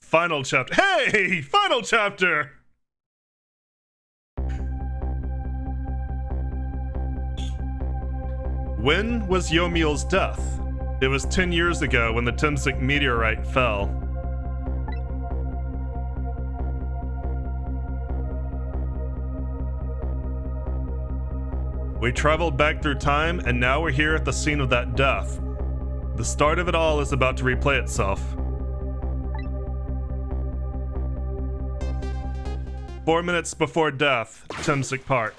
Final chapter. Hey! Final chapter! When was Yomiel's death? It was 10 years ago when the Timsik meteorite fell. We traveled back through time, and now we're here at the scene of that death. The start of it all is about to replay itself. 4 minutes before death, Timsik Park.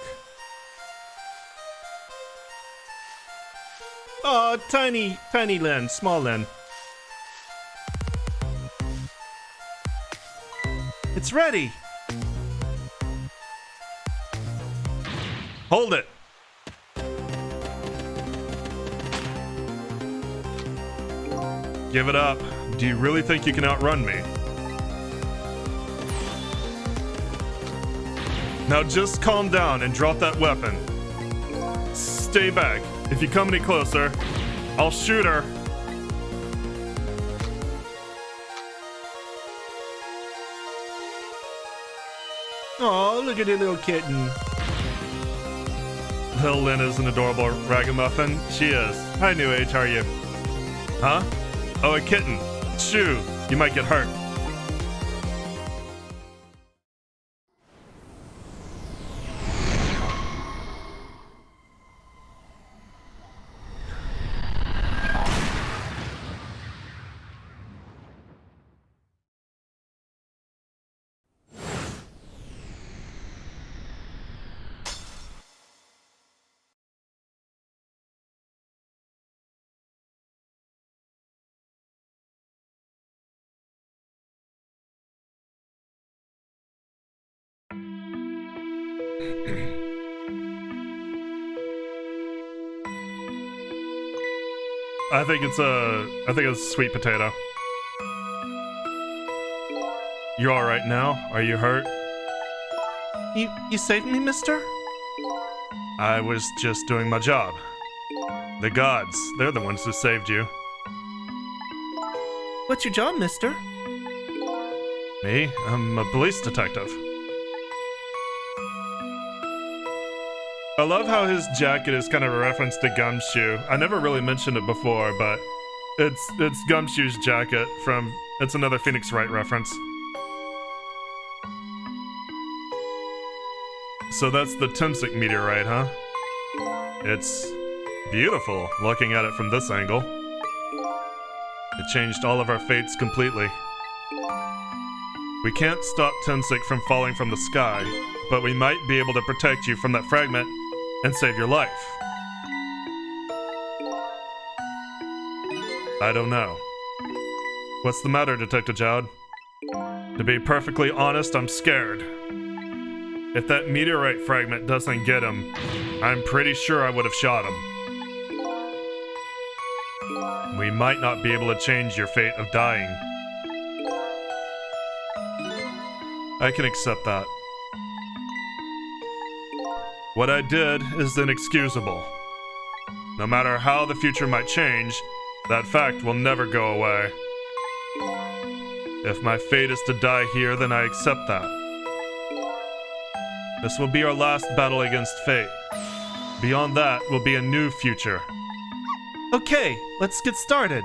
Oh, tiny Len, small Len. It's ready. Hold it. Give it up. Do you really think you can outrun me? Now just calm down and drop that weapon. Stay back. If you come any closer, I'll shoot her. Oh, look at the little kitten. Little Lynn is an adorable ragamuffin. She is. Hi, New Age. How are you? Huh? Oh, a kitten. Shoo. You might get hurt. I think it's sweet potato. You all right now? Are you hurt? You saved me, mister? I was just doing my job. The gods, they're the ones who saved you. What's your job, mister? Me? I'm a police detective. I love how his jacket is kind of a reference to Gumshoe. I never really mentioned it before, but it's Gumshoe's jacket from... It's another Phoenix Wright reference. So that's the Timsik meteorite, huh? It's beautiful, looking at it from this angle. It changed all of our fates completely. We can't stop Timsik from falling from the sky, but we might be able to protect you from that fragment and save your life. I don't know. What's the matter, Detective Jowd? To be perfectly honest, I'm scared. If that meteorite fragment doesn't get him, I'm pretty sure I would have shot him. We might not be able to change your fate of dying. I can accept that. What I did is inexcusable. No matter how the future might change, that fact will never go away. If my fate is to die here, then I accept that. This will be our last battle against fate. Beyond that will be a new future. Okay, let's get started.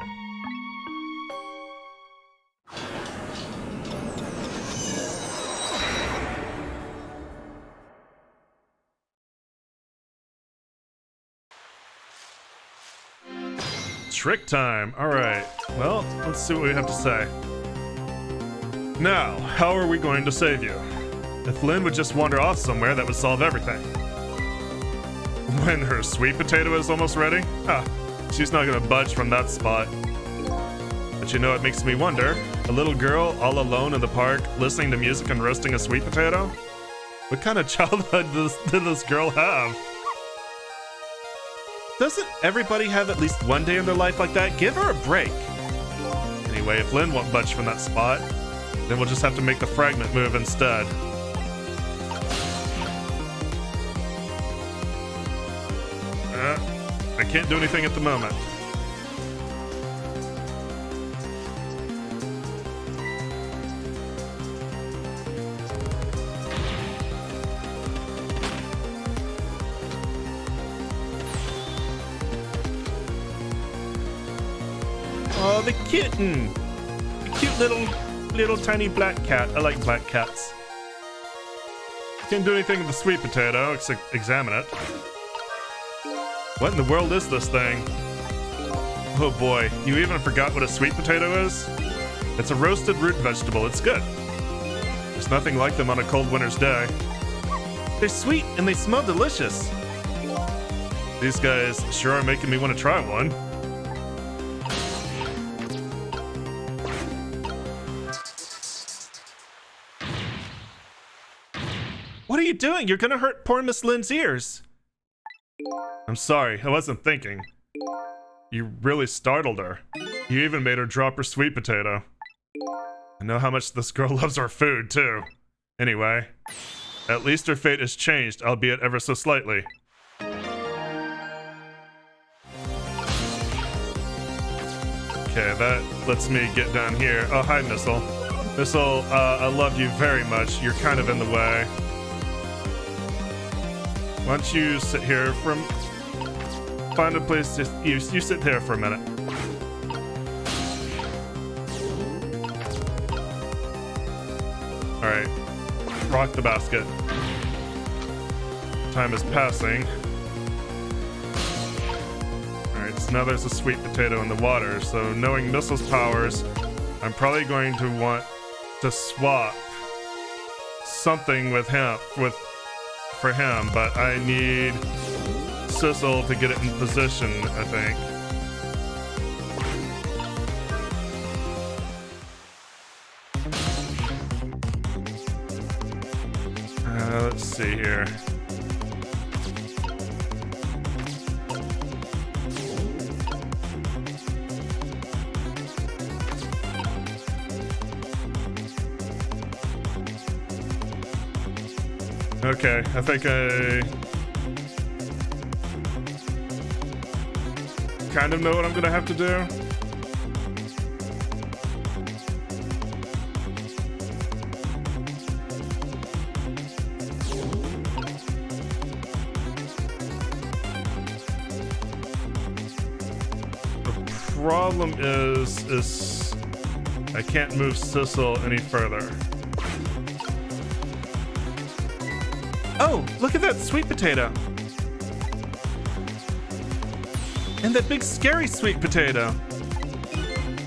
Trick time. Alright. Well, let's see what we have to say. Now, how are we going to save you? If Lynn would just wander off somewhere, that would solve everything. When her sweet potato is almost ready? Ah, she's not gonna budge from that spot. But you know, it makes me wonder, a little girl all alone in the park, listening to music and roasting a sweet potato? What kind of childhood did this girl have? Doesn't everybody have at least one day in their life like that? Give her a break. Anyway, if Lynn won't budge from that spot, then we'll just have to make the fragment move instead. I can't do anything at the moment. the kitten! The cute little tiny black cat. I like black cats. Can't do anything with the sweet potato except examine it. What in the world is this thing? Oh boy, you even forgot what a sweet potato is? It's a roasted root vegetable. It's good. There's nothing like them on a cold winter's day. They're sweet and they smell delicious. These guys sure are making me want to try one. What are you doing? You're gonna hurt poor Miss Lynn's ears. I'm sorry, I wasn't thinking. You really startled her. You even made her drop her sweet potato. I know how much this girl loves our food, too. Anyway, at least her fate has changed, albeit ever so slightly. Okay, that lets me get down here. Oh, hi, Missile. Missile, I love you very much. You're kind of in the way. Why don't you sit here for find a place to you sit there for a minute. All right, rock the basket. Time is passing. All right, so now there's a sweet potato in the water. So knowing Missile's powers, I'm probably going to want to swap something with him for him, but I need Sissel to get it in position, I think. Let's see here. Okay, I think I kind of know what I'm gonna have to do. The problem is I can't move Sissel any further. Oh, look at that sweet potato. And that big scary sweet potato.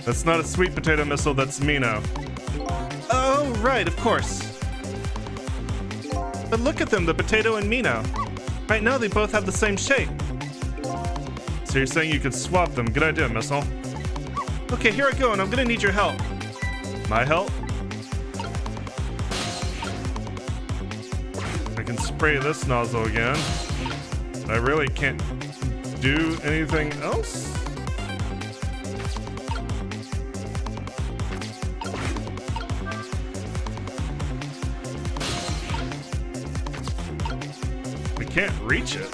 That's not a sweet potato, Missile, that's Mino. Oh, right, of course. But look at them, the potato and Mino. Right now they both have the same shape. So you're saying you could swap them. Good idea, Missile. Okay, here I go, and I'm gonna need your help. My help? I can spray this nozzle again. I really can't do anything else? I can't reach it.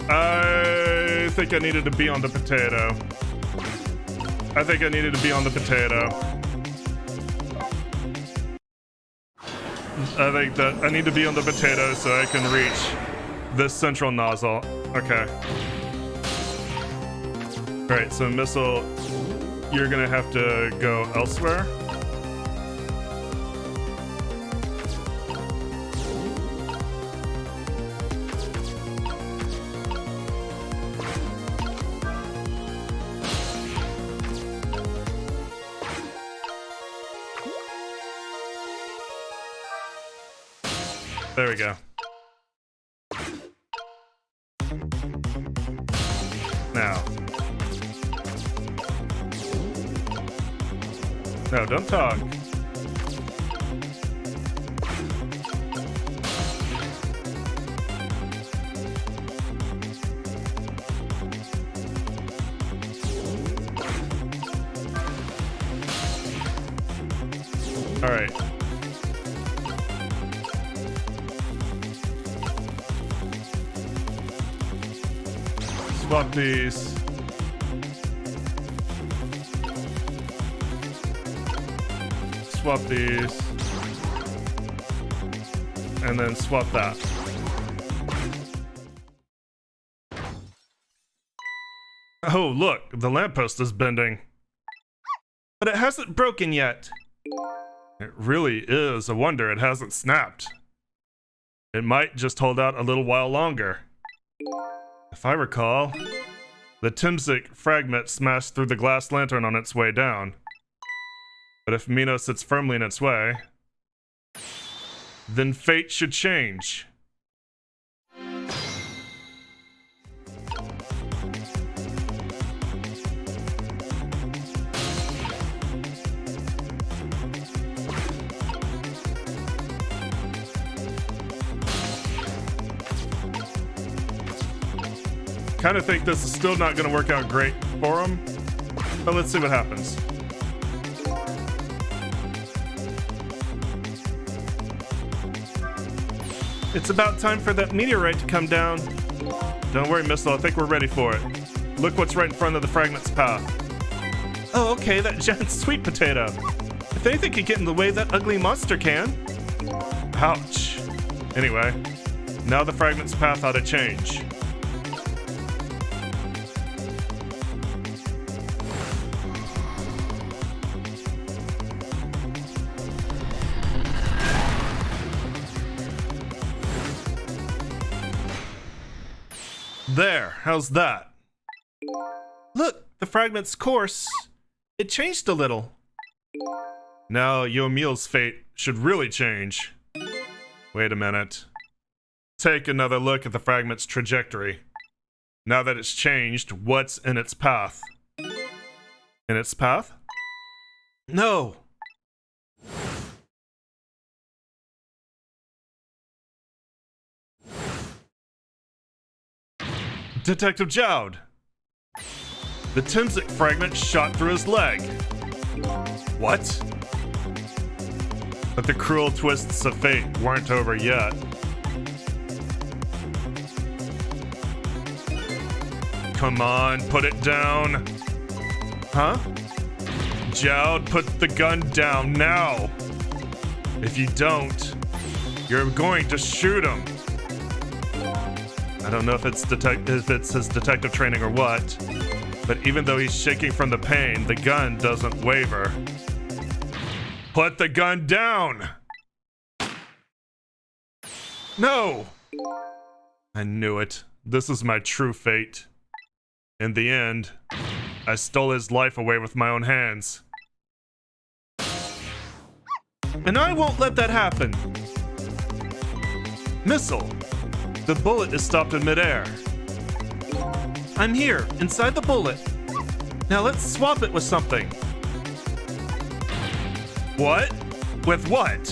I think I needed to be on the potato. I think I needed to be on the potato. I think that I need to be on the potato so I can reach this central nozzle. Okay. Alright, so Missile, you're gonna have to go elsewhere. There we go. Now. No, don't talk. All right. Swap these. Swap these. And then swap that. Oh, look, the lamppost is bending. But it hasn't broken yet. It really is a wonder it hasn't snapped. It might just hold out a little while longer. If I recall, the Timzik fragment smashed through the glass lantern on its way down. But if Mino sits firmly in its way, then fate should change. Kind of think this is still not going to work out great for him, but let's see what happens. It's about time for that meteorite to come down. Don't worry, Missile, I think we're ready for it. Look what's right in front of the fragment's path. Oh, okay, that giant sweet potato. If anything could get in the way, that ugly monster can. Ouch. Anyway, now the fragment's path ought to change. There, how's that? Look, the fragment's course. It changed a little. Now Yomiel's fate should really change. Wait a minute. Take another look at the fragment's trajectory. Now that it's changed, what's in its path? In its path? No. Detective Jowd! The Timzik fragment shot through his leg. What? But the cruel twists of fate weren't over yet. Come on, put it down. Huh? Jowd, put the gun down now. If you don't, you're going to shoot him. I don't know if it's his detective training or what, but even though he's shaking from the pain, the gun doesn't waver. Put the gun down! No! I knew it. This is my true fate. In the end, I stole his life away with my own hands. And I won't let that happen. Missile! The bullet is stopped in midair. I'm here, inside the bullet. Now let's swap it with something. What? With what?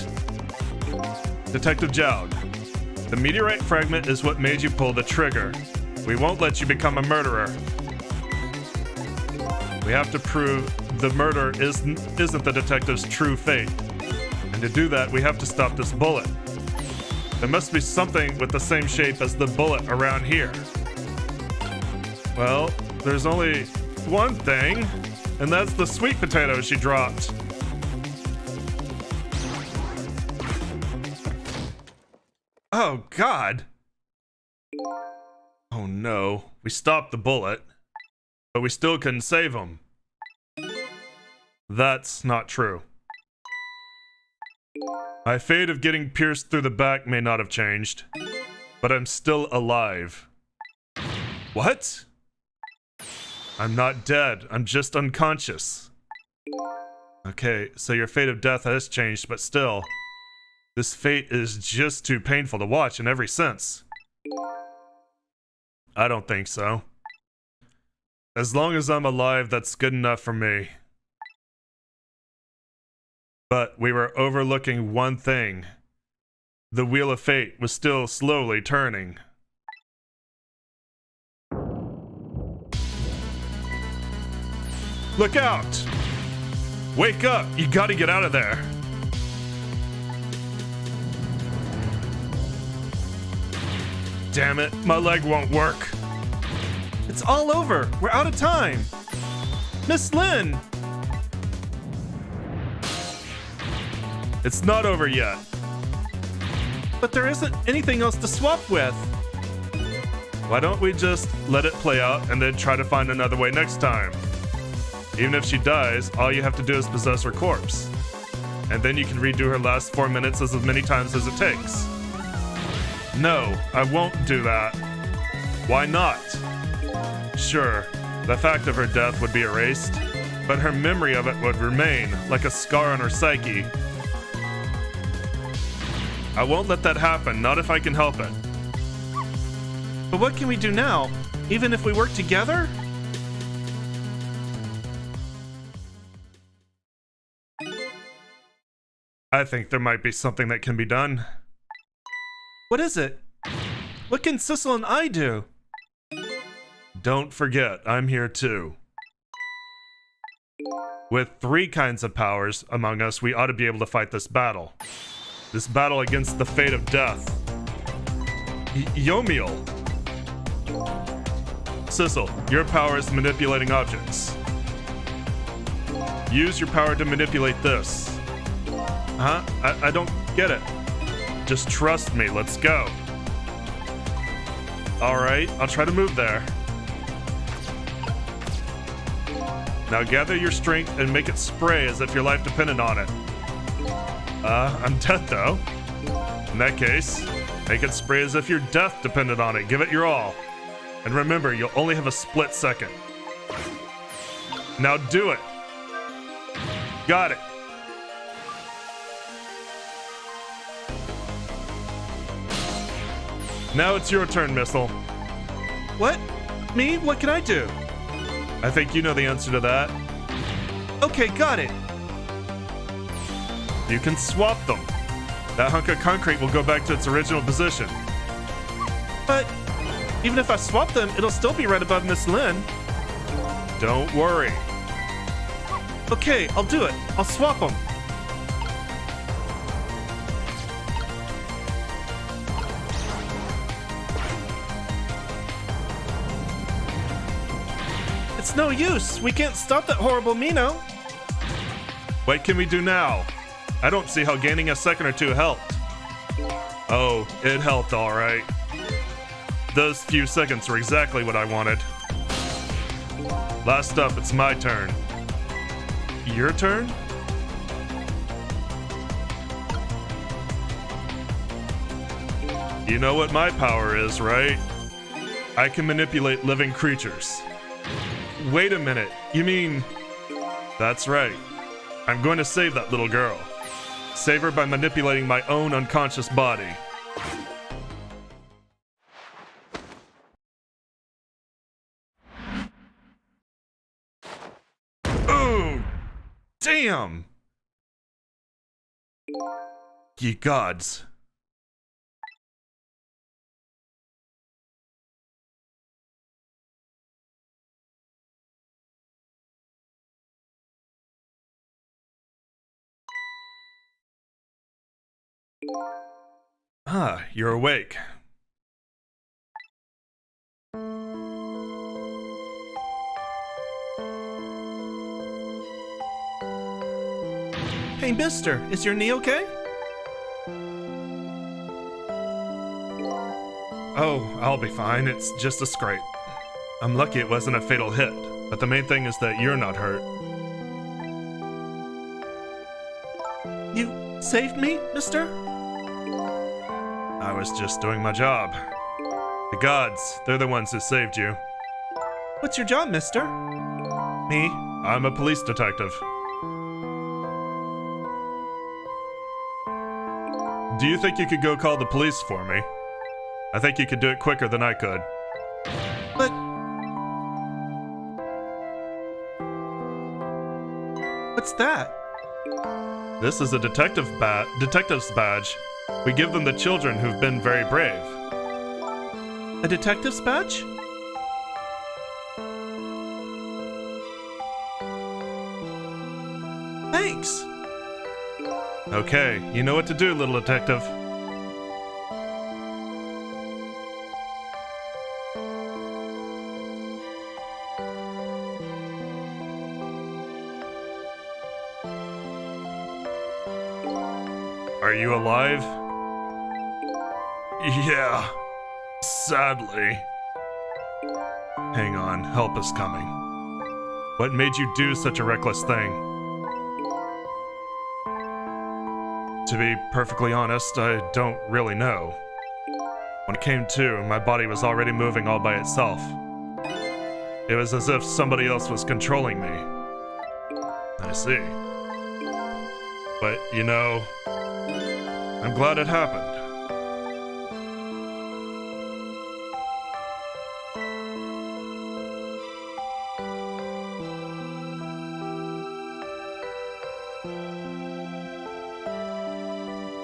Detective Jowd, the meteorite fragment is what made you pull the trigger. We won't let you become a murderer. We have to prove the murder isn't the detective's true fate. And to do that, we have to stop this bullet. There must be something with the same shape as the bullet around here. Well, there's only one thing, and that's the sweet potato she dropped. Oh, God. Oh, no. We stopped the bullet, but we still couldn't save him. That's not true. My fate of getting pierced through the back may not have changed, but I'm still alive. What? I'm not dead. I'm just unconscious. Okay, so your fate of death has changed, but still, this fate is just too painful to watch in every sense. I don't think so. As long as I'm alive, that's good enough for me. But we were overlooking one thing. The wheel of fate was still slowly turning. Look out! Wake up! You gotta get out of there! Damn it, my leg won't work. It's all over. We're out of time. Miss Lynn! It's not over yet. But there isn't anything else to swap with. Why don't we just let it play out and then try to find another way next time? Even if she dies, all you have to do is possess her corpse. And then you can redo her last 4 minutes as many times as it takes. No, I won't do that. Why not? Sure, the fact of her death would be erased, but her memory of it would remain, like a scar on her psyche. I won't let that happen, not if I can help it. But what can we do now? Even if we work together? I think there might be something that can be done. What is it? What can Sissel and I do? Don't forget, I'm here too. With 3 kinds of powers among us, we ought to be able to fight this battle. This battle against the fate of death. Yomiel! Sissel, your power is manipulating objects. Use your power to manipulate this. Huh? I don't get it. Just trust me, let's go. Alright, I'll try to move there. Now gather your strength and make it spray as if your life depended on it. I'm dead though. In that case, make it spray as if your death depended on it. Give it your all. And remember, you'll only have a split second. Now do it. Got it. Now it's your turn, Missile. What? Me? What can I do? I think you know the answer to that. Okay, got it. You can swap them. That hunk of concrete will go back to its original position. But even if I swap them, it'll still be right above Miss Lynn. Don't worry. Okay, I'll do it. I'll swap them. It's no use. We can't stop that horrible Mino. What can we do now? I don't see how gaining a second or two helped. Oh, it helped all right. Those few seconds were exactly what I wanted. Last up, it's my turn. Your turn? You know what my power is, right? I can manipulate living creatures. Wait a minute, you mean... That's right. I'm going to save that little girl. Save her by manipulating my own unconscious body. Oh! Damn! Ye gods. Ah, you're awake. Hey, mister, is your knee okay? Oh, I'll be fine. It's just a scrape. I'm lucky it wasn't a fatal hit, but the main thing is that you're not hurt. You saved me, mister? I was just doing my job. The gods, they're the ones who saved you. What's your job, mister? Me? I'm a police detective. Do you think you could go call the police for me? I think you could do it quicker than I could. But... What's that? This is a detective's badge. We give them to children who've been very brave. A detective's badge? Thanks. Okay, you know what to do, little detective. Are you alive? Yeah, sadly. Hang on, help is coming. What made you do such a reckless thing? To be perfectly honest, I don't really know. When it came to, my body was already moving all by itself. It was as if somebody else was controlling me. I see. But, you know, I'm glad it happened.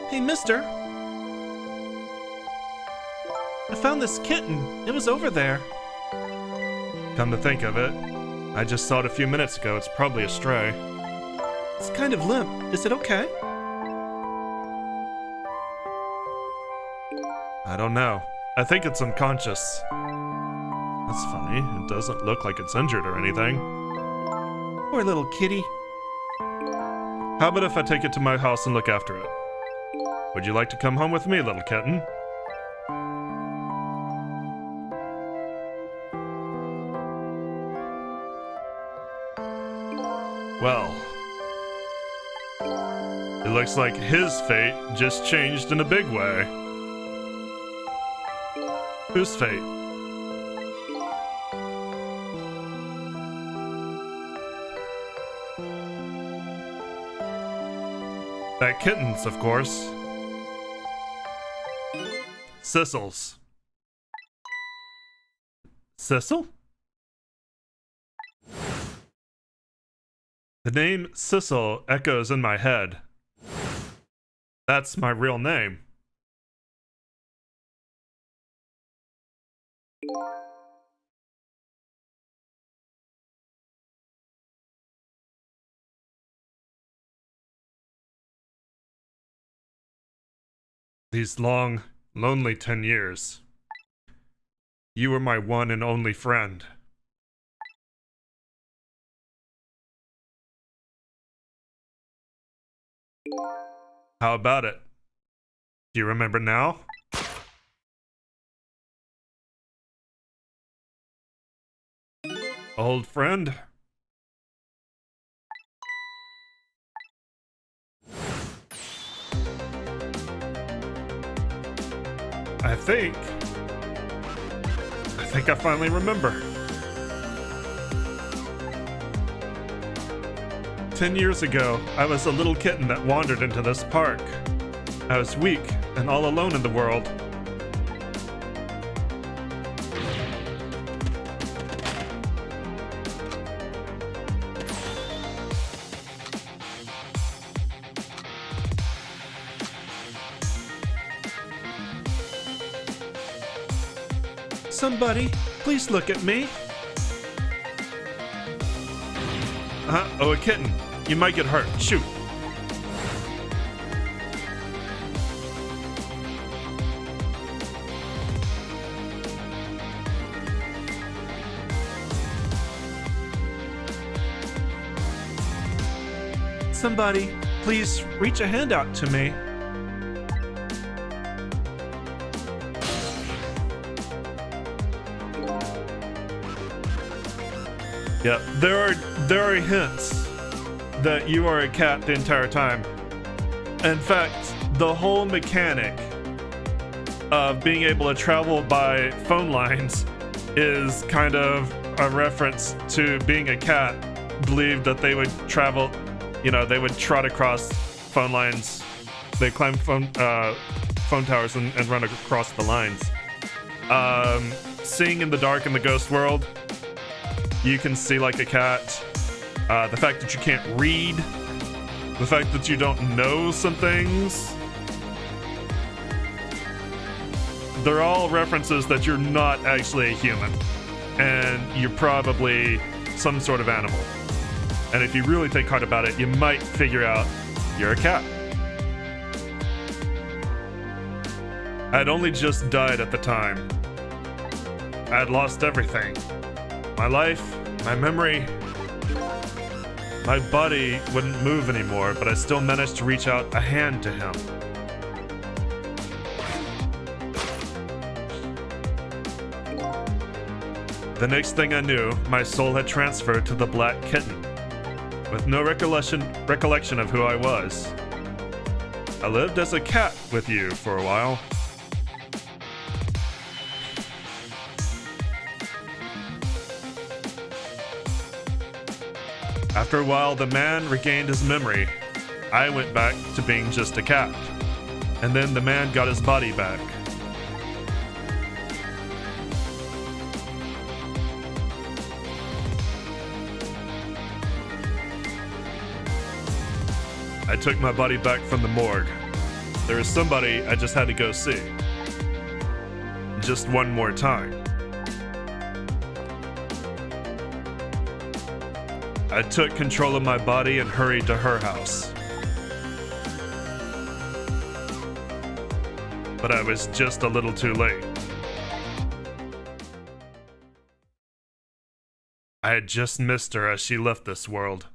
Hey, mister. I found this kitten. It was over there. Come to think of it, I just saw it a few minutes ago. It's probably a stray. It's kind of limp. Is it okay? I don't know. I think it's unconscious. That's funny. It doesn't look like it's injured or anything. Poor little kitty. How about if I take it to my house and look after it? Would you like to come home with me, little kitten? Well, it looks like his fate just changed in a big way. Whose fate? That kitten's, of course. Sissel's. Sissel? The name Sissel echoes in my head. That's my real name. These long, lonely 10 years. You were my one and only friend. How about it? Do you remember now? Old friend? I think I finally remember. 10 years ago, I was a little kitten that wandered into this park. I was weak and all alone in the world. Somebody, please look at me. Oh, a kitten. You might get hurt. Shoot. Somebody, please reach a hand out to me. Yeah, there are hints that you are a cat the entire time. In fact, the whole mechanic of being able to travel by phone lines is kind of a reference to being a cat. Believed that they would travel, they would trot across phone lines. They climb phone towers and run across the lines. Seeing in the dark in the ghost world, you can see like a cat. The fact that you can't read, the fact that you don't know some things, they're all references that you're not actually a human, and you're probably some sort of animal. And if you really think hard about it, you might figure out you're a cat. I'd only just died at the time. I'd lost everything. My life, my memory, my body wouldn't move anymore, but I still managed to reach out a hand to him. The next thing I knew, my soul had transferred to the Black Kitten, with no recollection of who I was. I lived as a cat with you for a while. After a while, the man regained his memory. I went back to being just a cat. And then the man got his body back. I took my body back from the morgue. There was somebody I just had to go see. Just one more time. I took control of my body and hurried to her house. But I was just a little too late. I had just missed her as she left this world.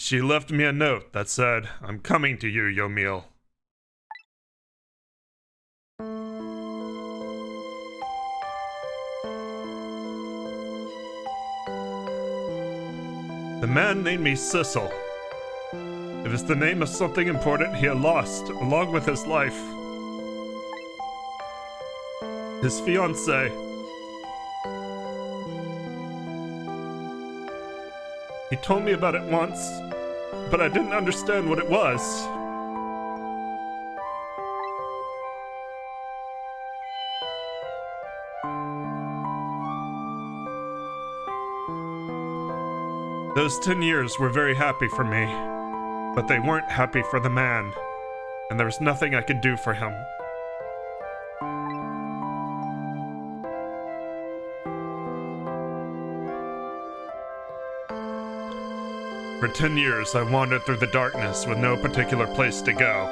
She left me a note that said, "I'm coming to you, Yomiel." The man named me Sissel. It was the name of something important he had lost, along with his life. His fiancée. He told me about it once, but I didn't understand what it was. Those 10 years were very happy for me, but they weren't happy for the man, and there was nothing I could do for him. For 10 years, I wandered through the darkness with no particular place to go.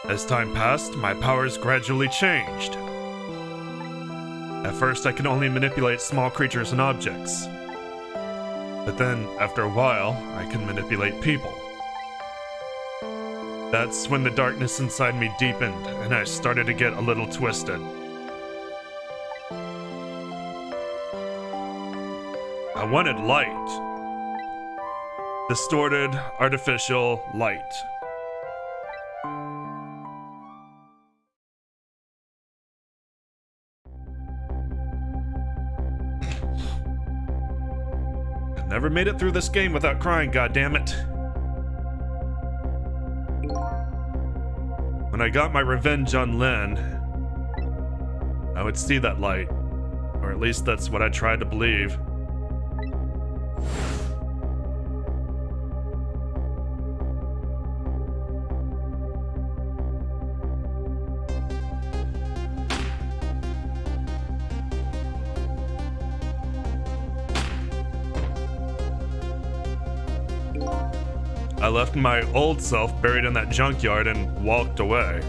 As time passed, my powers gradually changed. At first, I could only manipulate small creatures and objects. But then, after a while, I could manipulate people. That's when the darkness inside me deepened, and I started to get a little twisted. I wanted light. Distorted, artificial light. I never made it through this game without crying, goddammit. When I got my revenge on Lynn, I would see that light. Or at least that's what I tried to believe. I left my old self buried in that junkyard and walked away.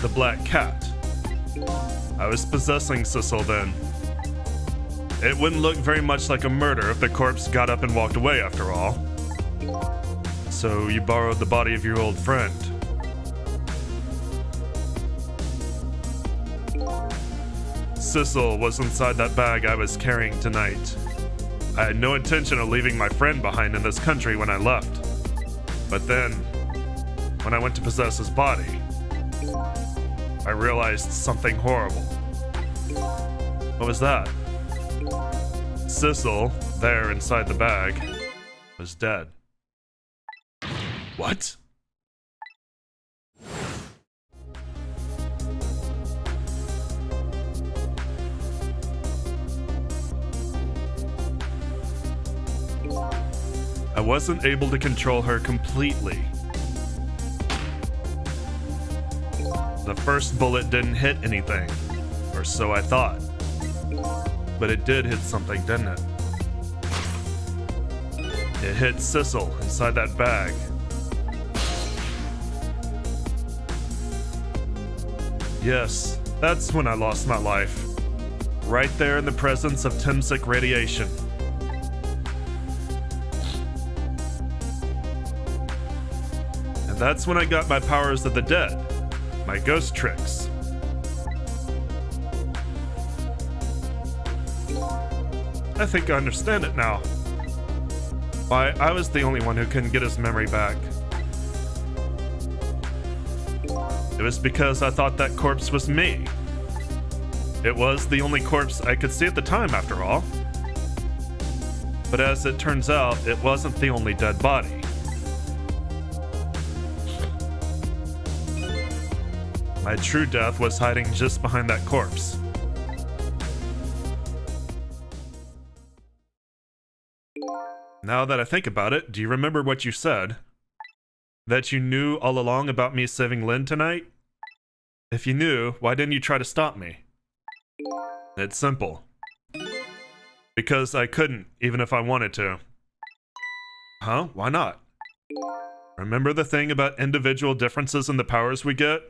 The Black Cat. I was possessing Sissel then. It wouldn't look very much like a murder if the corpse got up and walked away after all. So you borrowed the body of your old friend. Sissel was inside that bag I was carrying tonight. I had no intention of leaving my friend behind in this country when I left. But then, when I went to possess his body, I realized something horrible. What was that? Sissel, there inside the bag, was dead. What? I wasn't able to control her completely. The first bullet didn't hit anything, or so I thought. But it did hit something, didn't it? It hit Sissel inside that bag. Yes, That's when I lost my life. Right there in the presence of Timsic radiation. And that's when I got my powers of the dead, my ghost tricks. I think I understand it now. Why, I was the only one who couldn't get his memory back. It was because I thought that corpse was me. It was the only corpse I could see at the time, after all. But as it turns out, it wasn't the only dead body. My true death was hiding just behind that corpse. Now that I think about it, do you remember what you said? That you knew all along about me saving Lynn tonight? If you knew, why didn't you try to stop me? It's simple. Because I couldn't, even if I wanted to. Huh? Why not? Remember the thing about individual differences in the powers we get?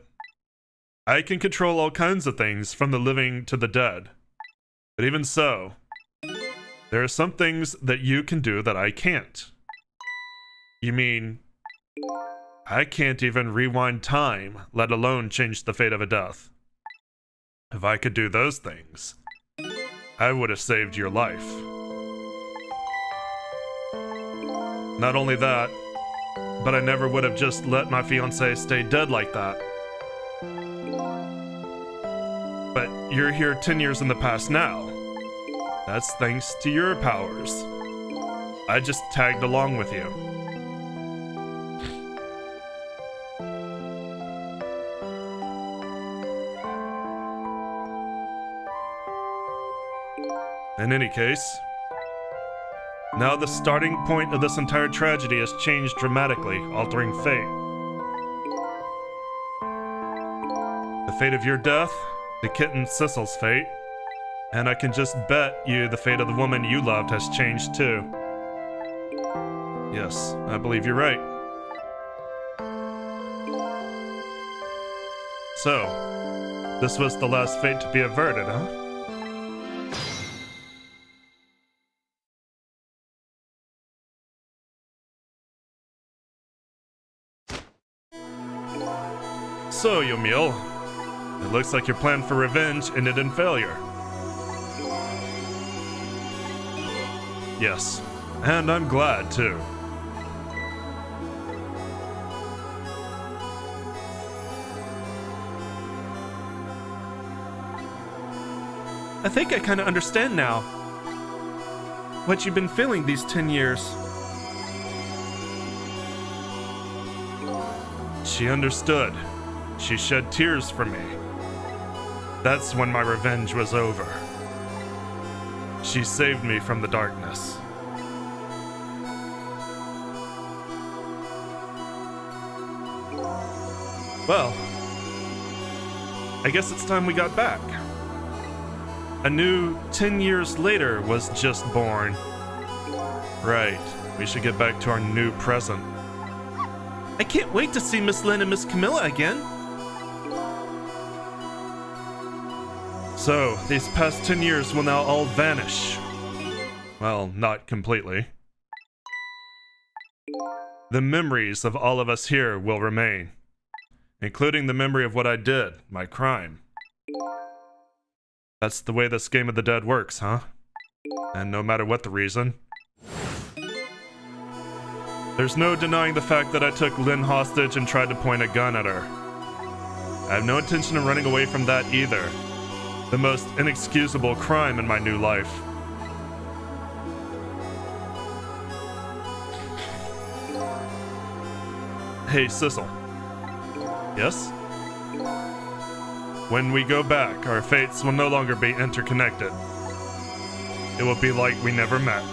I can control all kinds of things, from the living to the dead. But even so, there are some things that you can do that I can't. You mean, I can't even rewind time, let alone change the fate of a death. If I could do those things, I would have saved your life. Not only that, but I never would have just let my fiancée stay dead like that. But you're here 10 years in the past now. That's thanks to your powers. I just tagged along with you. In any case, now the starting point of this entire tragedy has changed dramatically, altering fate. The fate of your death, the kitten Sissel's fate, and I can just bet you the fate of the woman you loved has changed too. Yes, I believe you're right. So, this was the last fate to be averted, huh? So, Yomiel, it looks like your plan for revenge ended in failure. Yes, and I'm glad too. I think I kind of understand now what you've been feeling these 10 years. She understood. She shed tears for me. That's when my revenge was over. She saved me from the darkness. Well, I guess it's time we got back. A new 10 years later was just born. Right, we should get back to our new present. I can't wait to see Miss Lynn and Miss Camilla again. So, these past 10 years will now all vanish. Well, not completely. The memories of all of us here will remain, including the memory of what I did, my crime. That's the way this Game of the Dead works, huh? And no matter what the reason. There's no denying the fact that I took Lynn hostage and tried to point a gun at her. I have no intention of running away from that either. The most inexcusable crime in my new life. Hey, Sissel. Yes? When we go back, our fates will no longer be interconnected. It will be like we never met.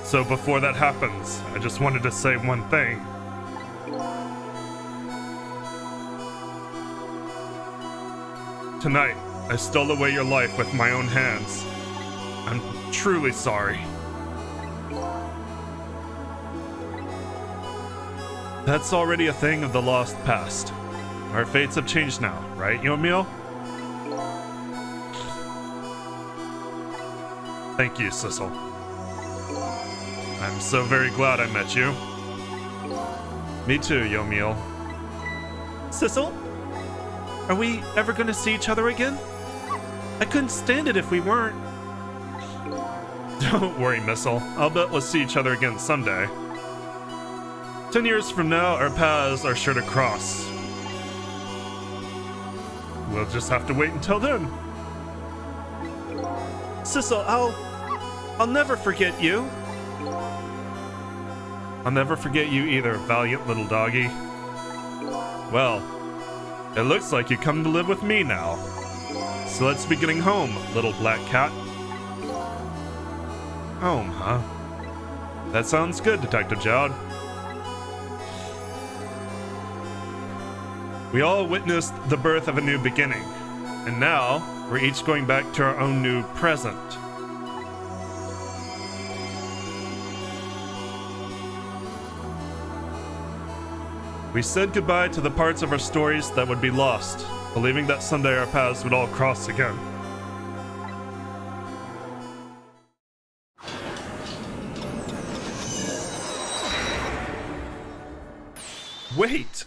So before that happens, I just wanted to say one thing. Tonight, I stole away your life with my own hands. I'm truly sorry. That's already a thing of the lost past. Our fates have changed now, right, Yomiel? Thank you, Sissel. I'm so very glad I met you. Me too, Yomiel. Sissel? Are we ever gonna see each other again? I couldn't stand it if we weren't. Don't worry, Missile. I'll bet we'll see each other again someday. 10 years from now, our paths are sure to cross. We'll just have to wait until then. Sissel, I'll never forget you. I'll never forget you either, valiant little doggy. Well, it looks like you come to live with me now. So let's be getting home, little black cat. Home, huh? That sounds good, Detective Jowd. We all witnessed the birth of a new beginning, and now we're each going back to our own new present. We said goodbye to the parts of our stories that would be lost, believing that someday our paths would all cross again. Wait!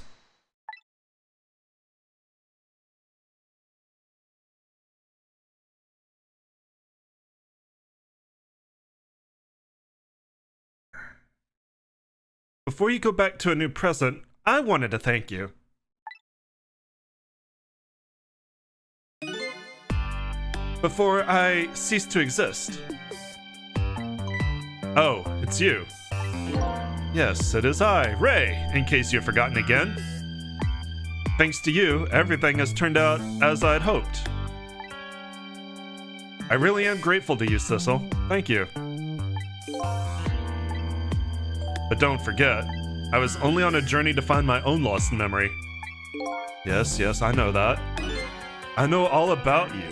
Before you go back to a new present, I wanted to thank you. Before I cease to exist. Oh, it's you. Yes, it is I, Ray, in case you've forgotten again. Thanks to you, everything has turned out as I'd hoped. I really am grateful to you, Sissel. Thank you. But don't forget, I was only on a journey to find my own lost memory. Yes, I know that. I know all about you.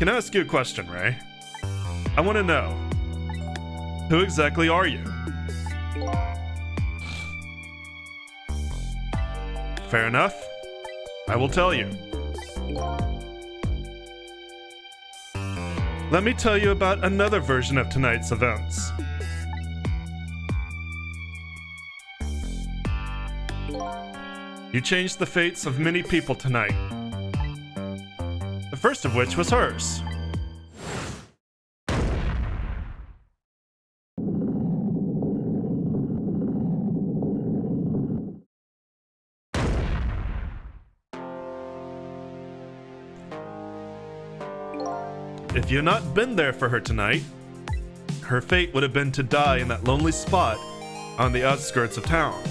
Can I ask you a question, Ray? I want to know, who exactly are you? Fair enough. I will tell you. Let me tell you about another version of tonight's events. You changed the fates of many people tonight. The first of which was hers. If you had not been there for her tonight, her fate would have been to die in that lonely spot on the outskirts of town.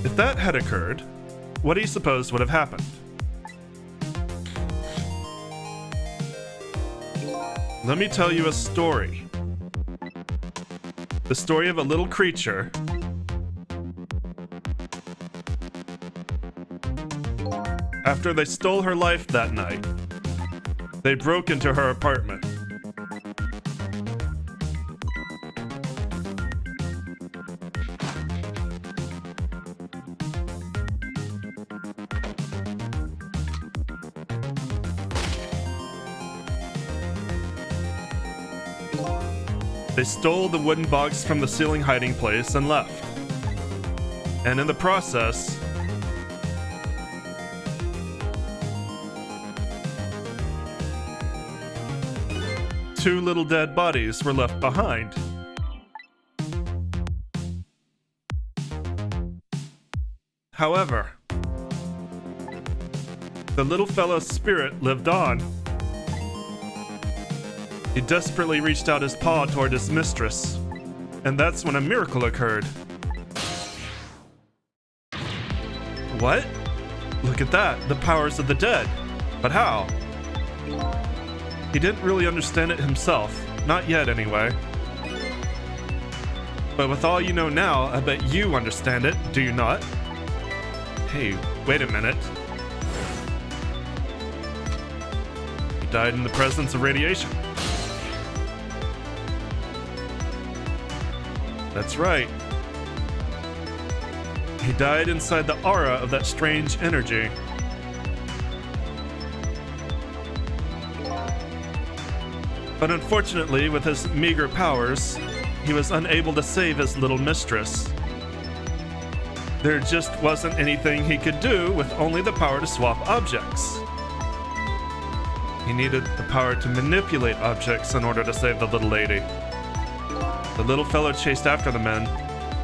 If that had occurred, what do you suppose would have happened? Let me tell you a story. The story of a little creature after they stole her life that night. They broke into her apartment. They stole the wooden box from the ceiling hiding place and left. And in the process, two little dead bodies were left behind. However, the little fella's spirit lived on. He desperately reached out his paw toward his mistress, and that's when a miracle occurred. What? Look at that, the powers of the dead. But how? He didn't really understand it himself, not yet anyway. But with all you know now, I bet you understand it, do you not? Hey, wait a minute. He died in the presence of radiation. That's right. He died inside the aura of that strange energy. But unfortunately, with his meager powers, he was unable to save his little mistress. There just wasn't anything he could do with only the power to swap objects. He needed the power to manipulate objects in order to save the little lady. The little fellow chased after the men,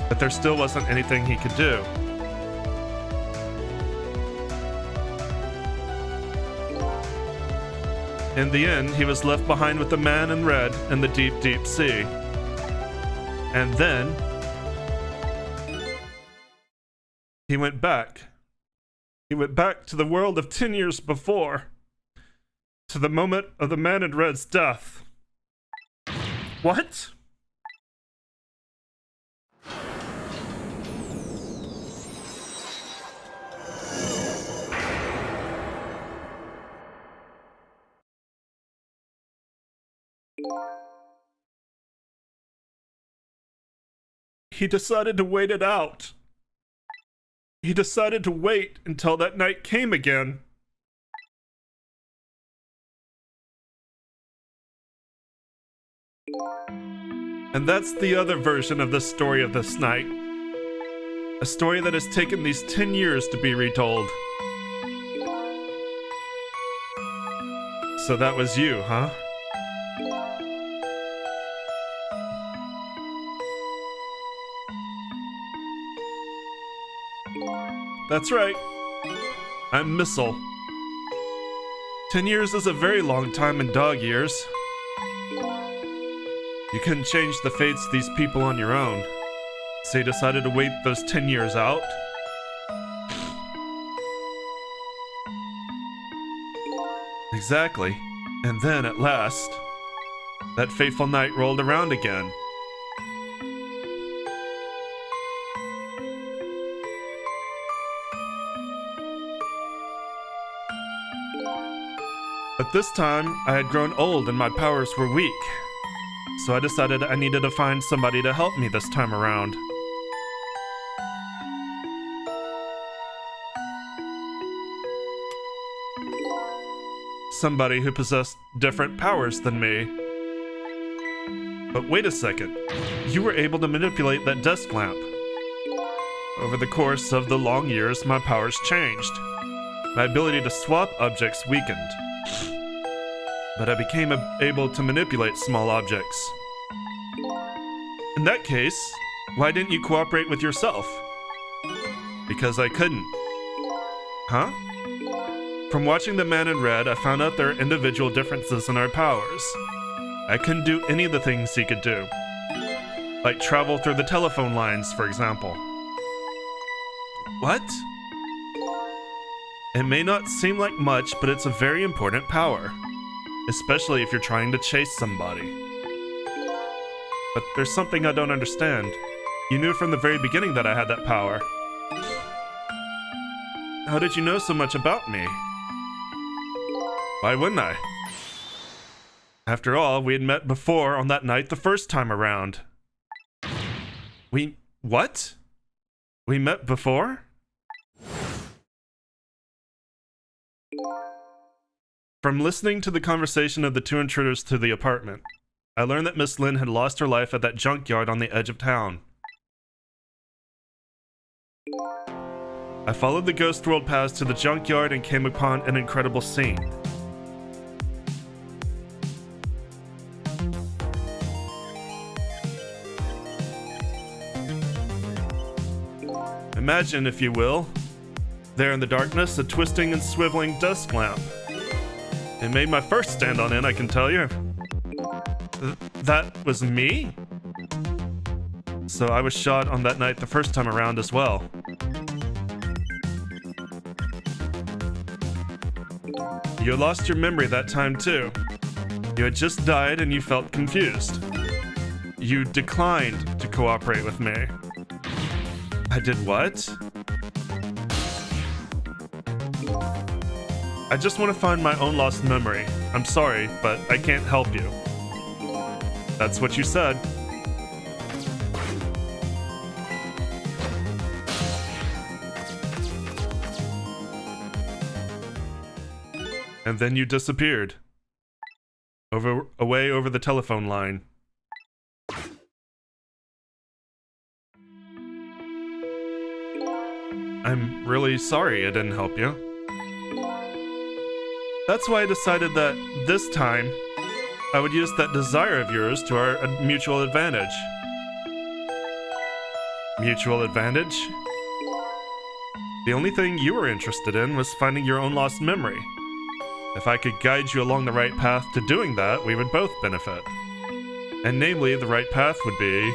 but there still wasn't anything he could do. In the end, he was left behind with the man in red in the deep, deep sea. And then he went back. He went back to the world of 10 years before, to the moment of the man in red's death. What? He decided to wait it out. He decided to wait until that night came again. And that's the other version of the story of this night. A story that has taken these 10 years to be retold. So that was you, huh? That's right. I'm Missile. 10 years is a very long time in dog years. You couldn't change the fates of these people on your own, so you decided to wait those 10 years out. Exactly. And then, at last, that fateful night rolled around again. But this time, I had grown old and my powers were weak. So I decided I needed to find somebody to help me this time around. Somebody who possessed different powers than me. But wait a second. You were able to manipulate that desk lamp. Over the course of the long years, my powers changed. My ability to swap objects weakened. But I became able to manipulate small objects. In that case, why didn't you cooperate with yourself? Because I couldn't. Huh? From watching the man in red, I found out there are individual differences in our powers. I couldn't do any of the things he could do. Like travel through the telephone lines, for example. What? It may not seem like much, but it's a very important power. Especially if you're trying to chase somebody. But there's something I don't understand. You knew from the very beginning that I had that power. How did you know so much about me? Why wouldn't I? After all, we had met before on that night the first time around. What? We met before? From listening to the conversation of the two intruders to the apartment, I learned that Miss Lynn had lost her life at that junkyard on the edge of town. I followed the ghost world paths to the junkyard and came upon an incredible scene. Imagine, if you will, there in the darkness, a twisting and swiveling desk lamp. It made my first stand on it, I can tell you. That was me? So I was shot on that night the first time around as well. You lost your memory that time too. You had just died and you felt confused. You declined to cooperate with me. I did what? I just want to find my own lost memory. I'm sorry, but I can't help you. That's what you said. And then you disappeared. Away over the telephone line. I'm really sorry I didn't help you. That's why I decided that this time, I would use that desire of yours to our mutual advantage. Mutual advantage? The only thing you were interested in was finding your own lost memory. If I could guide you along the right path to doing that, we would both benefit. And namely, the right path would be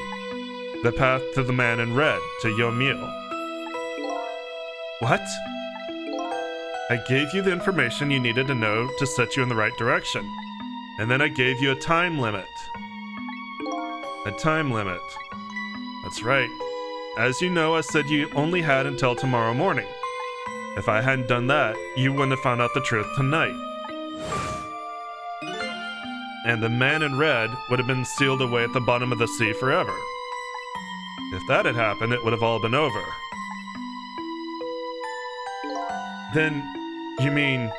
the path to the man in red, to Yomiuri. What? I gave you the information you needed to know to set you in the right direction. And then I gave you a time limit. A time limit. That's right. As you know, I said you only had until tomorrow morning. If I hadn't done that, you wouldn't have found out the truth tonight. And the man in red would have been sealed away at the bottom of the sea forever. If that had happened, it would have all been over. Then, you mean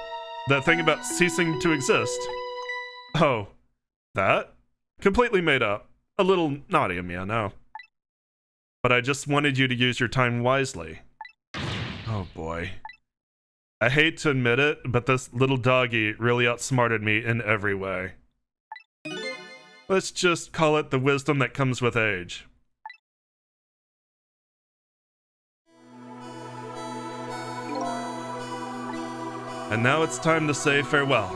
that thing about ceasing to exist? Oh, that? Completely made up. A little naughty of me, I know. But I just wanted you to use your time wisely. Oh boy. I hate to admit it, but this little doggy really outsmarted me in every way. Let's just call it the wisdom that comes with age. And now it's time to say farewell.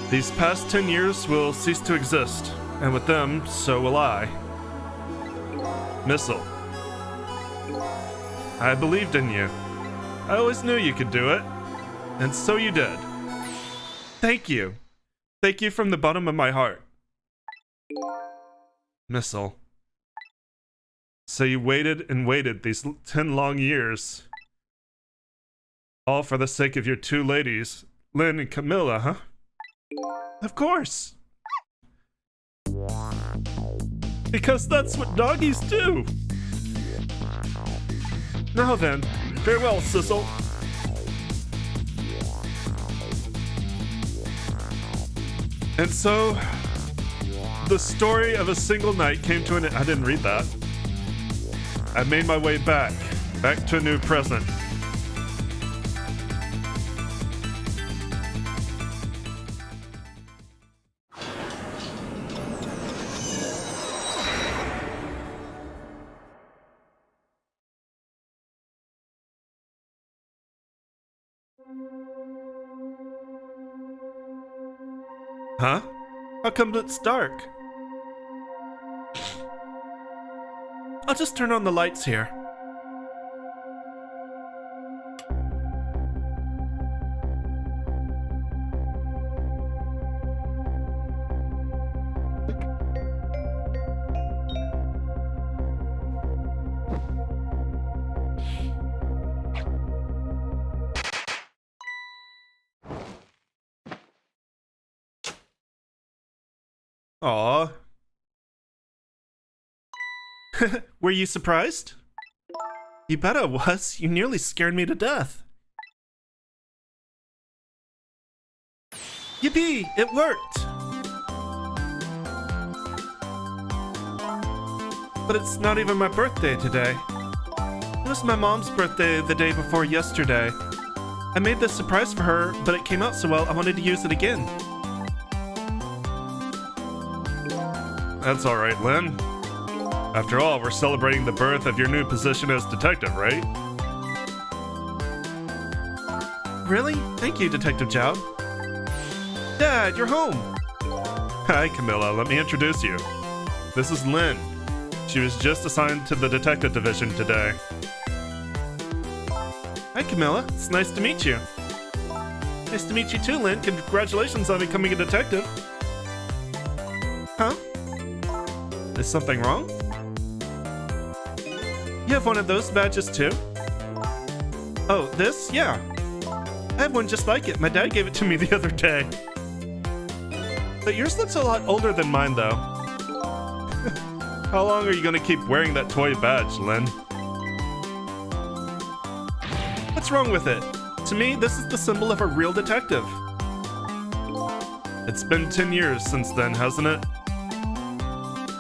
These past 10 years will cease to exist, and with them, so will I. Missile. I believed in you. I always knew you could do it. And so you did. Thank you. Thank you from the bottom of my heart. Missile. So you waited and waited these 10 long years. All for the sake of your two ladies, Lynn and Camilla, huh? Of course. Because that's what doggies do. Now then, farewell, Sissel. And so, the story of a single night came to an end. I didn't read that. I made my way back to a new present. Huh? How come it's dark? I'll just turn on the lights here. Aw. Were you surprised? You bet I was. You nearly scared me to death. Yippee! It worked! But it's not even my birthday today. It was my mom's birthday the day before yesterday. I made this surprise for her, but it came out so well I wanted to use it again. That's alright, Lynn. After all, we're celebrating the birth of your new position as detective, right? Really? Thank you, Detective Jowd. Dad, you're home! Hi, Camilla. Let me introduce you. This is Lynn. She was just assigned to the detective division today. Hi, Camilla. It's nice to meet you. Nice to meet you too, Lynn. Congratulations on becoming a detective. Huh? Is something wrong? You have one of those badges too? Oh, this? Yeah. I have one just like it. My dad gave it to me the other day. But yours looks a lot older than mine, though. How long are you gonna keep wearing that toy badge, Lynn? What's wrong with it? To me, this is the symbol of a real detective. It's been 10 years since then, hasn't it?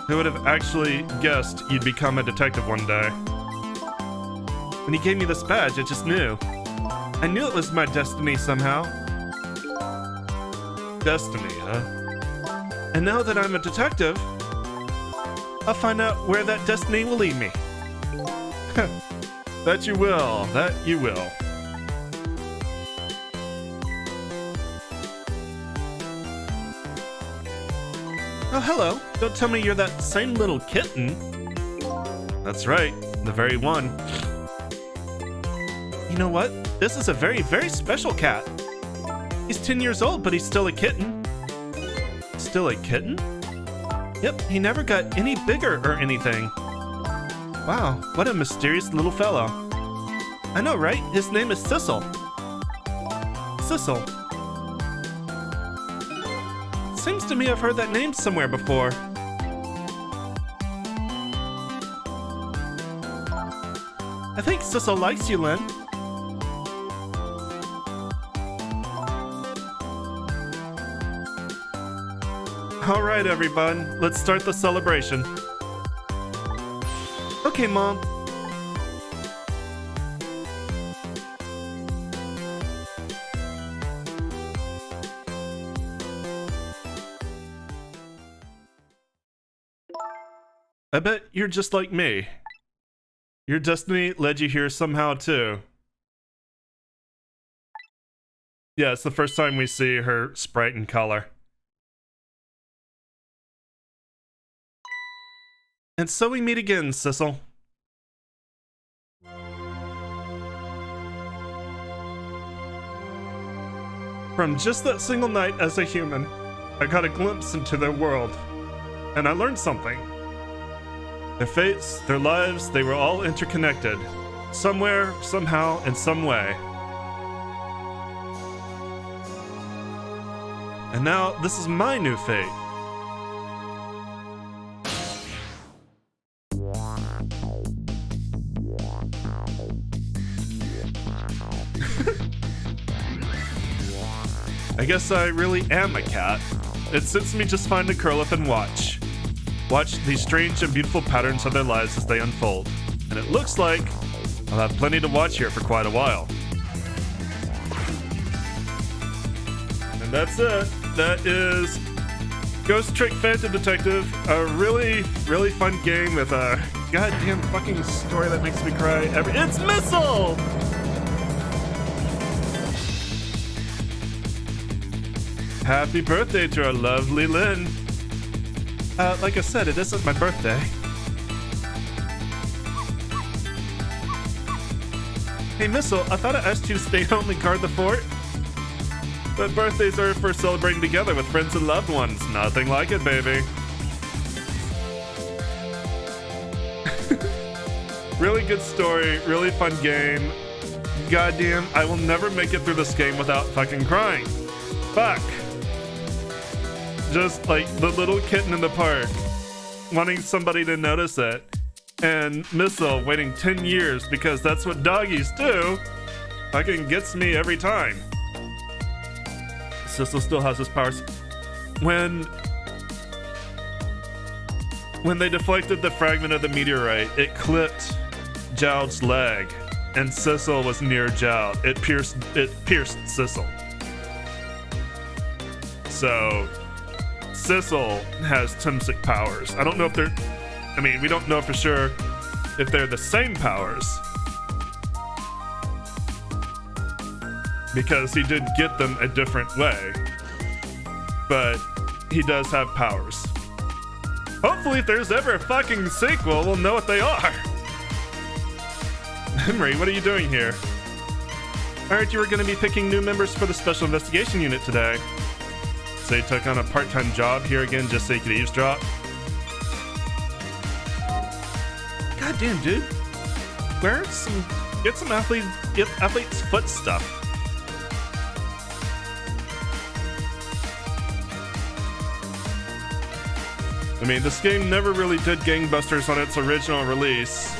Who would have actually guessed you'd become a detective one day? When he gave me this badge, I just knew. I knew it was my destiny somehow. Destiny, huh? And now that I'm a detective, I'll find out where that destiny will lead me. That you will. That you will. Oh, hello. Don't tell me you're that same little kitten. That's right. The very one. You know what? This is a very, very special cat. He's 10 years old, but he's still a kitten. Still a kitten? Yep, he never got any bigger or anything. Wow, what a mysterious little fellow. I know, right? His name is Sissel. Sissel. Seems to me I've heard that name somewhere before. I think Sissel likes you, Lynn. All right, everyone, let's start the celebration. Okay, Mom. I bet you're just like me. Your destiny led you here somehow, too. Yeah, it's the first time we see her sprite in color. And so we meet again, Sissel. From just that single night as a human, I got a glimpse into their world, and I learned something. Their fates, their lives, they were all interconnected. Somewhere, somehow, in some way. And now, this is my new fate. I guess I really am a cat. It suits me just fine to curl up and watch. Watch these strange and beautiful patterns of their lives as they unfold. And it looks like I'll have plenty to watch here for quite a while. And that's it. That is Ghost Trick Phantom Detective. A really, really fun game with a goddamn fucking story that makes me cry It's Missile! Happy birthday to our lovely Lynn. Like I said, it isn't my birthday. Hey, Missile, I thought I asked you to stay home and guard the fort. But birthdays are for celebrating together with friends and loved ones. Nothing like it, baby. Really good story, really fun game. Goddamn, I will never make it through this game without fucking crying. Fuck. Just like the little kitten in the park, wanting somebody to notice it, and Missile waiting 10 years because that's what doggies do, fucking gets me every time. Sissel still has his powers. When they deflected the fragment of the meteorite, it clipped Jowd's leg, and Sissel was near Jowd. It pierced Sissel. So Sissel has Timsic powers. I don't know if they're... I mean, we don't know for sure if they're the same powers. Because he did get them a different way. But he does have powers. Hopefully if there's ever a fucking sequel, we'll know what they are. Henry, what are you doing here? I heard you were going to be picking new members for the Special Investigation Unit today. So you took on a part-time job here again just so you could eavesdrop? Goddamn, dude. Get some athlete's foot stuff. I mean, this game never really did gangbusters on its original release.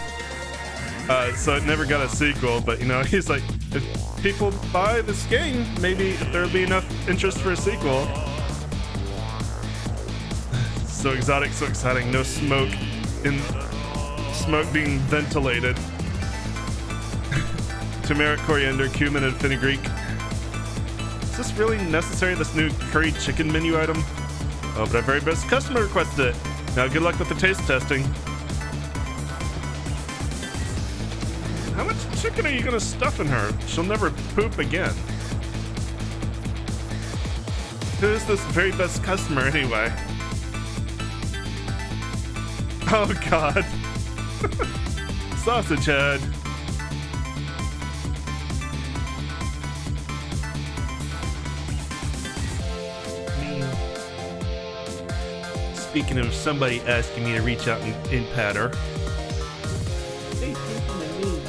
So it never got a sequel, but you know, he's like, if people buy this game, maybe there'll be enough interest for a sequel. So exotic, so exciting. No smoke being ventilated. Turmeric, coriander, cumin, and fenugreek. Is this really necessary, this new curry chicken menu item? Oh, but our very best customer requested it. Now good luck with the taste testing. How much chicken are you gonna stuff in her? She'll never poop again. Who's this very best customer anyway? Oh god. Sausage head. Speaking of somebody asking me to reach out and pat her. Hey, speaking of me.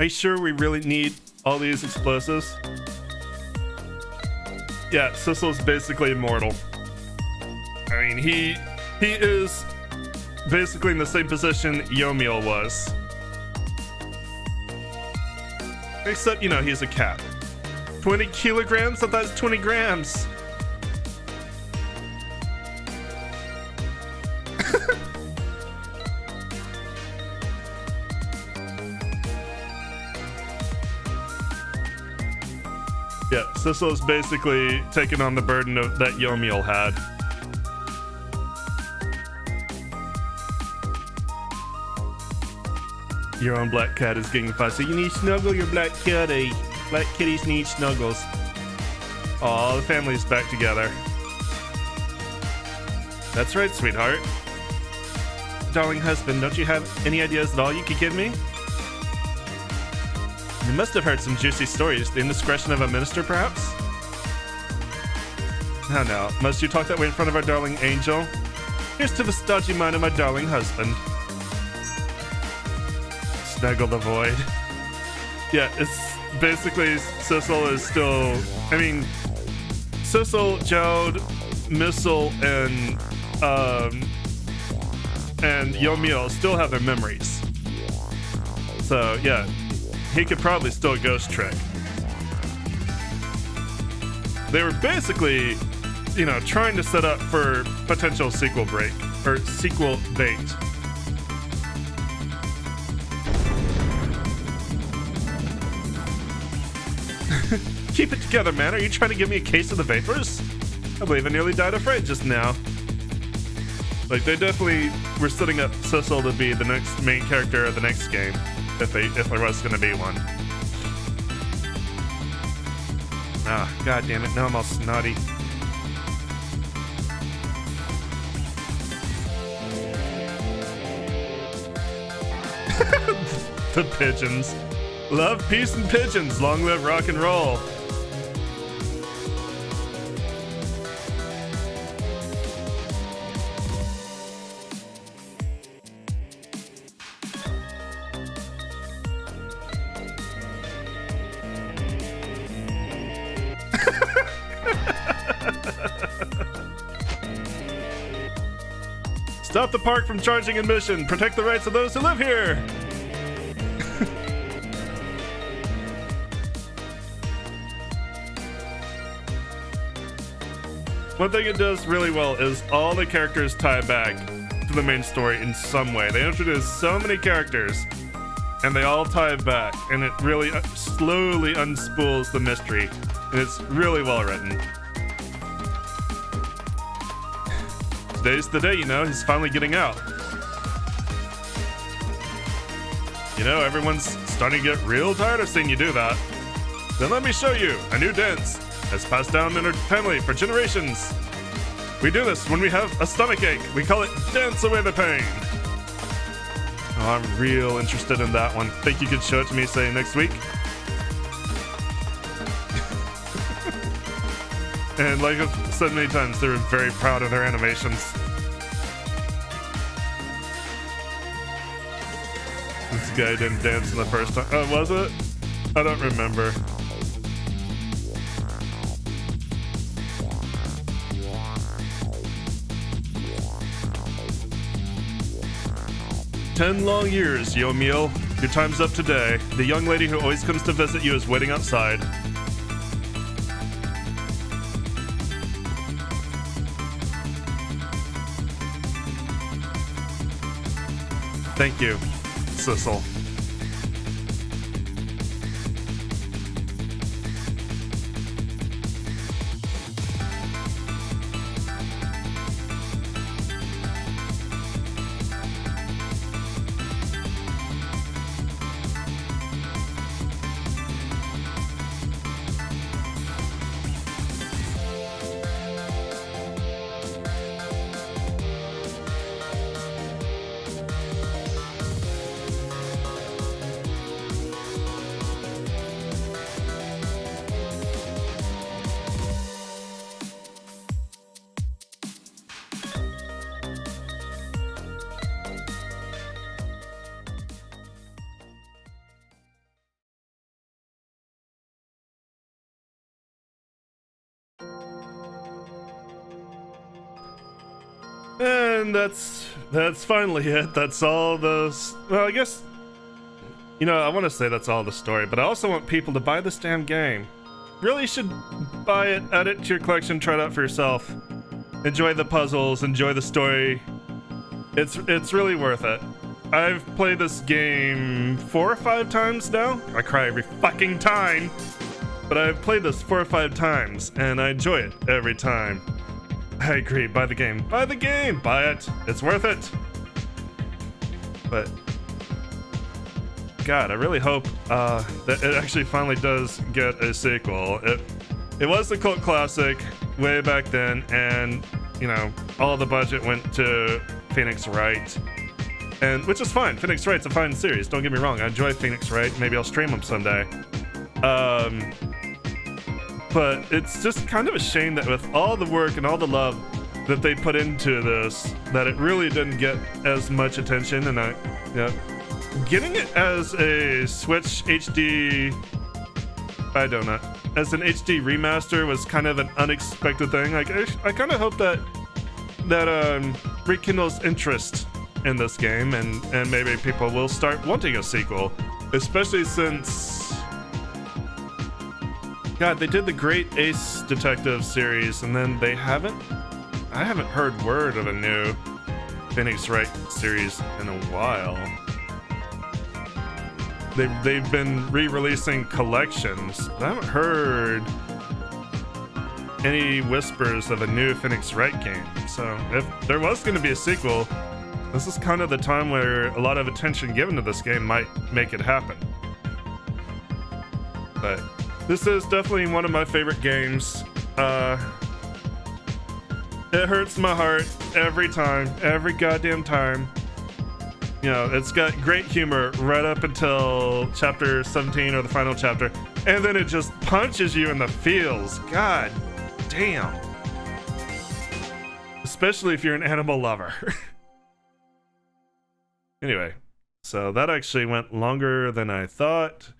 Are you sure we really need all these explosives? Yeah, Sissel's basically immortal. I mean, he is basically in the same position Yomiel was. Except, you know, he's a cat. 20 kilograms? I thought it was 20 grams. Yeah, Sissel's basically taking on the burden of that Yomiel had. Your own black cat is getting fussy. You need to snuggle your black kitty. Black kitties need snuggles. Aw, the family's back together. That's right, sweetheart. Darling husband, don't you have any ideas at all you could give me? You must have heard some juicy stories. The indiscretion of a minister, perhaps? Oh no, must you talk that way in front of our darling angel? Here's to the stodgy mind of my darling husband. Snuggle the void. Yeah, it's basically Sissel is still. I mean, Sissel, Jowd, Missile, and Yomiel still have their memories. So yeah, he could probably still ghost trick. They were basically, you know, trying to set up for potential sequel break or sequel bait. Keep it together, man. Are you trying to give me a case of the vapors? I believe I nearly died of fright just now. Like, they definitely were setting up Sissel to be the next main character of the next game, if there was going to be one. Ah, god damn it! Now I'm all snotty. The pigeons. Love, peace, and pigeons. Long live rock and roll. Stop the park from charging admission. Protect the rights of those who live here. One thing it does really well is all the characters tie back to the main story in some way. They introduce so many characters, and they all tie back, and it really slowly unspools the mystery, and it's really well written. Today's the day, you know, he's finally getting out. You know, everyone's starting to get real tired of seeing you do that. Then let me show you a new dance that's passed down in our family for generations. We do this when we have a stomach ache. We call it Dance Away the Pain. Oh, I'm real interested in that one. Think you could show it to me, say, next week? And like I've said many times, they're very proud of their animations. This guy didn't dance in the first time. Oh, was it? I don't remember. 10 long years, Yomiel. Your time's up today. The young lady who always comes to visit you is waiting outside. Thank you, Sissel. And that's finally it. That's all the... Well, I guess... You know, I want to say that's all the story, but I also want people to buy this damn game. Really should buy it, add it to your collection, try it out for yourself. Enjoy the puzzles, enjoy the story. It's really worth it. I've played this game 4 or 5 times now. I cry every fucking time. But I've played this 4 or 5 times, and I enjoy it every time. I agree, buy the game. Buy the game! Buy it! It's worth it! But... God, I really hope that it actually finally does get a sequel. It was a cult classic way back then, and, you know, all the budget went to Phoenix Wright. And, which is fine. Phoenix Wright's a fine series, don't get me wrong. I enjoy Phoenix Wright. Maybe I'll stream them someday. But it's just kind of a shame that with all the work and all the love that they put into this, that it really didn't get as much attention. And getting it as a Switch HD, I don't know, as an HD remaster was kind of an unexpected thing. Like I kind of hope that rekindles interest in this game, and maybe people will start wanting a sequel, especially since. God, they did the Great Ace Detective series, and then I haven't heard word of a new Phoenix Wright series in a while. They've been re-releasing collections, but I haven't heard any whispers of a new Phoenix Wright game. So if there was going to be a sequel, this is kind of the time where a lot of attention given to this game might make it happen. But this is definitely one of my favorite games. It hurts my heart every time, every goddamn time. You know, it's got great humor right up until chapter 17 or the final chapter, and then it just punches you in the feels. God damn. Especially if you're an animal lover. Anyway, so that actually went longer than I thought.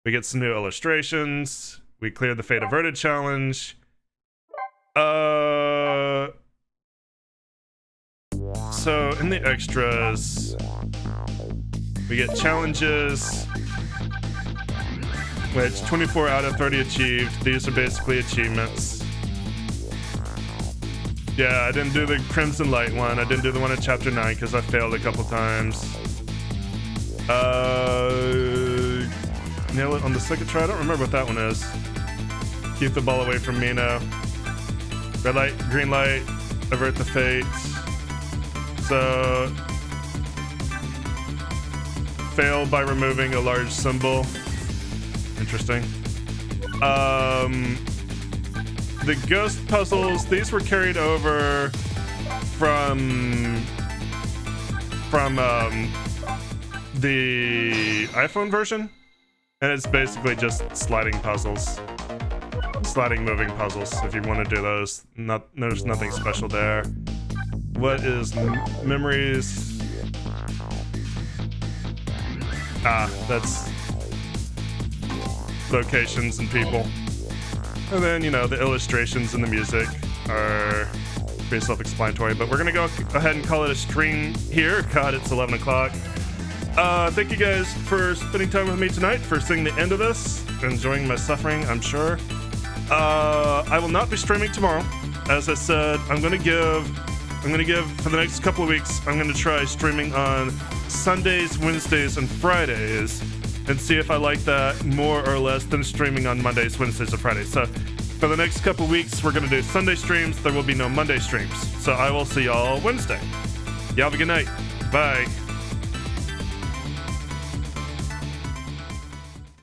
We get some new illustrations. We cleared the Fate Averted challenge. So in the extras, we get challenges, which 24 out of 30 achieved. These are basically achievements. Yeah, I didn't do the Crimson Light one. I didn't do the one in chapter 9 because I failed a couple times. Nail it on the second try. I don't remember what that one is. Keep the ball away from Mino. Red light, green light, avert the fate. So, fail by removing a large symbol. Interesting. The ghost puzzles, these were carried over from the iPhone version, and it's basically just sliding puzzles, sliding moving puzzles. If you want to do those, there's nothing special there. What is memories? That's locations and people. And then, you know, the illustrations and the music are pretty self-explanatory, but we're gonna go ahead and call it a stream here. God, it's 11 o'clock. Thank you guys for spending time with me tonight, for seeing the end of this, enjoying my suffering, I'm sure. I will not be streaming tomorrow. As I said, I'm gonna give for the next couple of weeks, I'm gonna try streaming on Sundays, Wednesdays, and Fridays, and see if I like that more or less than streaming on Mondays, Wednesdays, or Fridays. So for the next couple of weeks, we're gonna do Sunday streams. There will be no Monday streams. So I will see y'all Wednesday. Y'all have a good night. Bye.